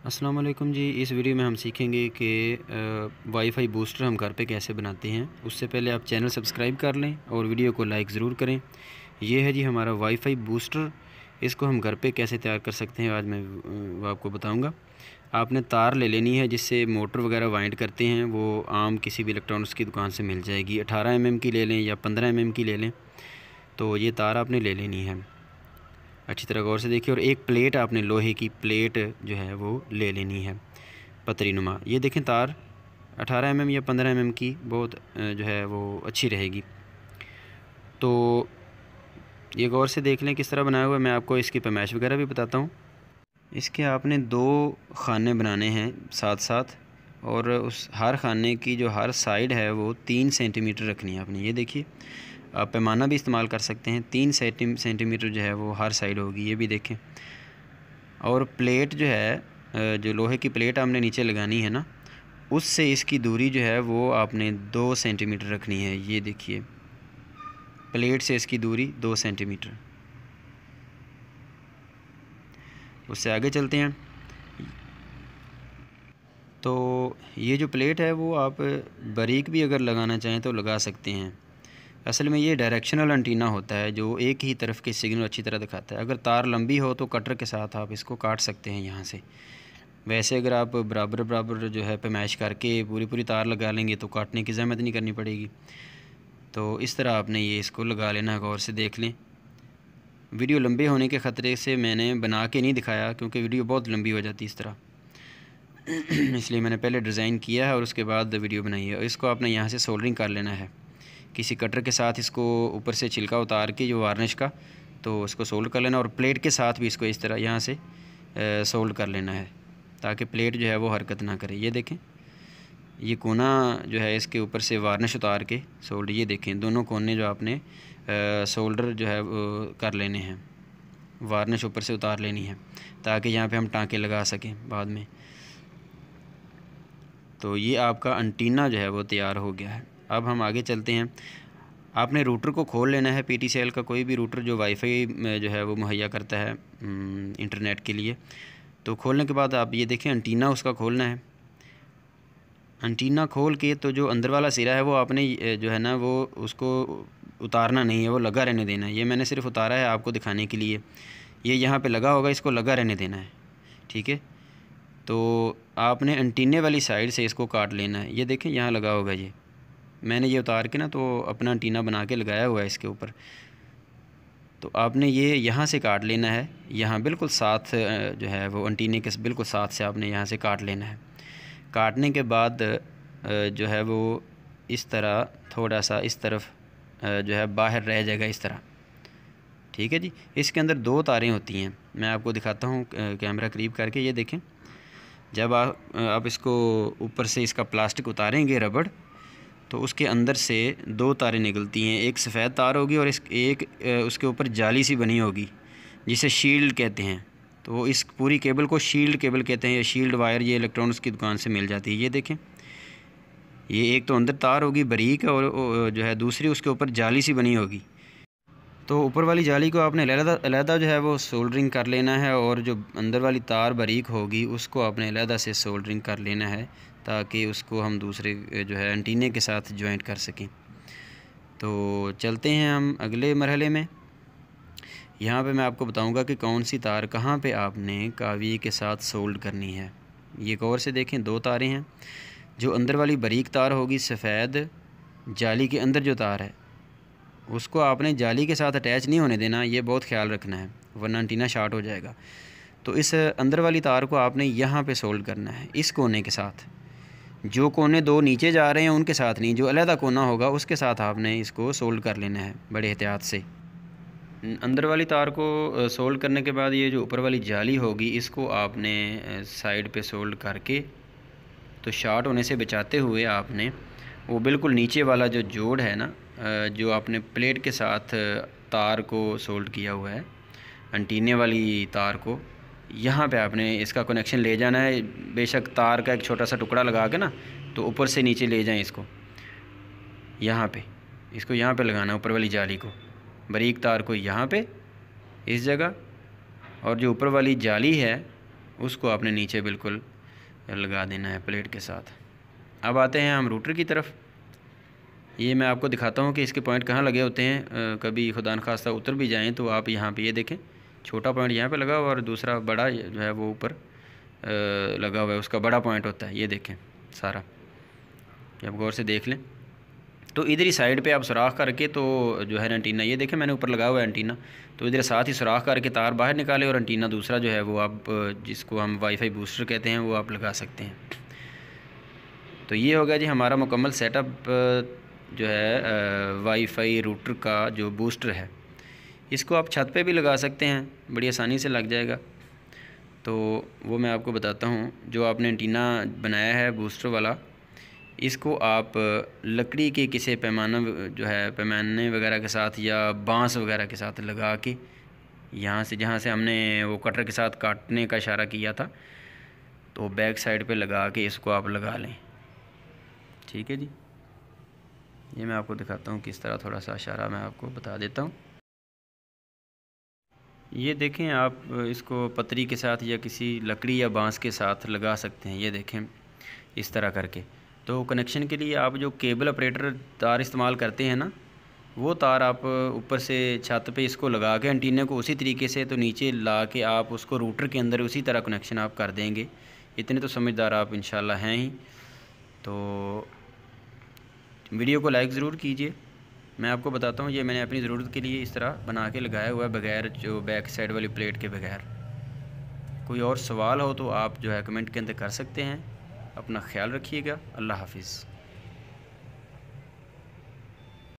अस्सलाम वालेकुम जी। इस वीडियो में हम सीखेंगे कि वाईफ़ाई बूस्टर हम घर पे कैसे बनाते हैं। उससे पहले आप चैनल सब्सक्राइब कर लें और वीडियो को लाइक ज़रूर करें। ये है जी हमारा वाईफ़ाई बूस्टर। इसको हम घर पे कैसे तैयार कर सकते हैं आज मैं वो आपको बताऊंगा। आपने तार ले लेनी है जिससे मोटर वगैरह वाइंड करते हैं, वो आम किसी भी इलेक्ट्रॉनिक्स की दुकान से मिल जाएगी। 18 mm की ले लें या 15 mm की ले लें। तो ये तार आपने ले लेनी है, अच्छी तरह गौर से देखिए। और एक प्लेट आपने लोहे की प्लेट जो है वो ले लेनी है पतरी नुमा। ये देखें तार 18 mm या 15 mm की बहुत जो है वो अच्छी रहेगी। तो ये गौर से देख लें किस तरह बनाया हुआ है। मैं आपको इसकी पैमाइश वगैरह भी बताता हूँ। इसके आपने 2 खाने बनाने हैं साथ साथ, और उस हर खाने की जो हर साइड है वो 3 सेंटीमीटर रखनी है आपने। ये देखिए, आप पैमाना भी इस्तेमाल कर सकते हैं। 3 सेंटीमीटर जो है वो हर साइड होगी, ये भी देखें। और प्लेट जो है, जो लोहे की प्लेट आपने नीचे लगानी है ना, उससे इसकी दूरी जो है वो आपने 2 सेंटीमीटर रखनी है। ये देखिए, प्लेट से इसकी दूरी 2 सेंटीमीटर। उससे आगे चलते हैं। तो ये जो प्लेट है वो आप बारीक भी अगर लगाना चाहें तो लगा सकते हैं। असल में ये डायरेक्शनल एंटीना होता है जो एक ही तरफ के सिग्नल अच्छी तरह दिखाता है। अगर तार लंबी हो तो कटर के साथ आप इसको काट सकते हैं यहाँ से। वैसे अगर आप बराबर बराबर जो है पैमाइश करके पूरी पूरी तार लगा लेंगे तो काटने की ज़हमत नहीं करनी पड़ेगी। तो इस तरह आपने ये इसको लगा लेना है। गौर से देख लें। वीडियो लंबे होने के ख़तरे से मैंने बना के नहीं दिखाया, क्योंकि वीडियो बहुत लंबी हो जाती है इस तरह इसलिए मैंने पहले डिज़ाइन किया है और उसके बाद वीडियो बनाई है। इसको आपने यहाँ से सोल्डरिंग कर लेना है किसी कटर के साथ। इसको ऊपर से छिलका उतार के जो वार्निश का, तो उसको सोल्ड कर लेना। और प्लेट के साथ भी इसको इस तरह यहाँ से सोल्ड कर लेना है ताकि प्लेट जो है वो हरकत ना करे। ये देखें, ये कोना जो है इसके ऊपर से वार्निश उतार के सोल्ड, ये देखें दोनों कोने जो आपने सोल्डर जो है वो कर लेने हैं, वार्निश ऊपर से उतार लेनी है ताकि यहाँ पे हम टाँके लगा सकें बाद में। तो ये आपका एंटीना जो है वो तैयार हो गया है। अब हम आगे चलते हैं। आपने रूटर को खोल लेना है, PTCL का कोई भी रूटर जो वाईफाई जो है वो मुहैया करता है इंटरनेट के लिए। तो खोलने के बाद आप ये देखें, एंटीना उसका खोलना है। एंटीना खोल के तो जो अंदर वाला सिरा है वो आपने जो है ना वो उसको उतारना नहीं है, वो लगा रहने देना है। ये मैंने सिर्फ उतारा है आपको दिखाने के लिए। ये यहाँ पे लगा होगा, इसको लगा रहने देना है, ठीक है। तो आपने एंटीने वाली साइड से इसको काट लेना है। ये देखें यहाँ लगा होगा, ये मैंने ये उतार के ना तो अपना एंटीना बना के लगाया हुआ है इसके ऊपर। तो आपने ये यहाँ से काट लेना है, यहाँ बिल्कुल साथ जो है वो एंटीने के बिल्कुल साथ से आपने यहाँ से काट लेना है। काटने के बाद जो है वो इस तरह थोड़ा सा इस तरफ जो है बाहर रह जाएगा इस तरह, ठीक है जी। इसके अंदर 2 तारें होती हैं, मैं आपको दिखाता हूँ कैमरा करीब करके। ये देखें, जब आप इसको ऊपर से इसका प्लास्टिक उतारेंगे रबड़, तो उसके अंदर से 2 तारें निकलती हैं। एक सफ़ेद तार होगी और एक उसके ऊपर जाली सी बनी होगी जिसे शील्ड कहते हैं। तो इस पूरी केबल को शील्ड केबल कहते हैं, या शील्ड वायर। ये इलेक्ट्रॉनिक्स की दुकान से मिल जाती है। ये देखें, ये एक तो अंदर तार होगी बारीक और जो है दूसरी उसके ऊपर जाली सी बनी होगी। तो ऊपर वाली जाली को आपने अलहदा जो है वो सोल्डरिंग कर लेना है, और जो अंदर वाली तार बारीक होगी उसको आपने अलहदा से सोल्डरिंग कर लेना है ताकि उसको हम दूसरे जो है एंटीने के साथ जॉइंट कर सकें। तो चलते हैं हम अगले मरहले में। यहाँ पे मैं आपको बताऊंगा कि कौन सी तार कहाँ पे आपने कावी के साथ सोल्ड करनी है। ये गौर से देखें, 2 तारें हैं। जो अंदर वाली बारीक तार होगी सफ़ेद, जाली के अंदर जो तार है उसको आपने जाली के साथ अटैच नहीं होने देना, ये बहुत ख्याल रखना है वरना एंटीना शार्ट हो जाएगा। तो इस अंदर वाली तार को आपने यहाँ पे सोल्ड करना है इस कोने के साथ। जो कोने 2 नीचे जा रहे हैं उनके साथ नहीं, जो अलहदा कोना होगा उसके साथ आपने इसको सोल्ड कर लेना है बड़े एहतियात से। अंदर वाली तार को सोल्ड करने के बाद ये जो ऊपर वाली जाली होगी इसको आपने साइड पे सोल्ड करके, तो शार्ट होने से बचाते हुए आपने वो बिल्कुल नीचे वाला जो जोड़ है ना, जो आपने प्लेट के साथ तार को सोल्ड किया हुआ है एंटीने वाली तार को, यहाँ पे आपने इसका कनेक्शन ले जाना है। बेशक तार का एक छोटा सा टुकड़ा लगा के ना, तो ऊपर से नीचे ले जाएं इसको, यहाँ पे इसको यहाँ पे लगाना ऊपर वाली जाली को, बारीक तार को यहाँ पे इस जगह, और जो ऊपर वाली जाली है उसको आपने नीचे बिल्कुल लगा देना है प्लेट के साथ। अब आते हैं हम रूटर की तरफ। ये मैं आपको दिखाता हूँ कि इसके पॉइंट कहाँ लगे होते हैं। कभी खुदा न खास्ता उतर भी जाएँ तो आप यहाँ पे ये देखें, छोटा पॉइंट यहाँ पे लगा हुआ और दूसरा बड़ा जो है वो ऊपर लगा हुआ है, उसका बड़ा पॉइंट होता है। ये देखें सारा, जब गौर से देख लें तो इधर ही साइड पे आप सुराख करके तो जो है एंटीना, ये देखें मैंने ऊपर लगा हुआ है एंटीना, तो इधर साथ ही सुराख करके तार बाहर निकाले और एंटीना दूसरा जो है वो आप जिसको हम वाईफाई बूस्टर कहते हैं वो आप लगा सकते हैं। तो ये हो गया जी हमारा मुकम्मल सेटअप जो है वाईफाई रूटर का जो बूस्टर है। इसको आप छत पे भी लगा सकते हैं, बड़ी आसानी से लग जाएगा। तो वो मैं आपको बताता हूँ। जो आपने एंटीना बनाया है बूस्टर वाला, इसको आप लकड़ी के किसी पैमाना जो है पैमाने वगैरह के साथ या बांस वगैरह के साथ लगा के, यहाँ से जहाँ से हमने वो कटर के साथ काटने का इशारा किया था, तो बैक साइड पे लगा के इसको आप लगा लें। ठीक है जी, ये मैं आपको दिखाता हूँ किस तरह, थोड़ा सा इशारा मैं आपको बता देता हूँ। ये देखें आप इसको पतरी के साथ या किसी लकड़ी या बांस के साथ लगा सकते हैं। ये देखें इस तरह करके। तो कनेक्शन के लिए आप जो केबल ऑपरेटर तार इस्तेमाल करते हैं ना, वो तार आप ऊपर से छत पे इसको लगा के एंटीने को उसी तरीके से तो नीचे ला के आप उसको रूटर के अंदर उसी तरह कनेक्शन आप कर देंगे। इतने तो समझदार आप इंशाल्लाह हैं ही। तो वीडियो को लाइक ज़रूर कीजिए। मैं आपको बताता हूँ, ये मैंने अपनी ज़रूरत के लिए इस तरह बना के लगाया हुआ है, बगैर जो बैक साइड वाली प्लेट के बगैर। कोई और सवाल हो तो आप जो है कमेंट के अंदर कर सकते हैं। अपना ख्याल रखिएगा। अल्लाह हाफिज़।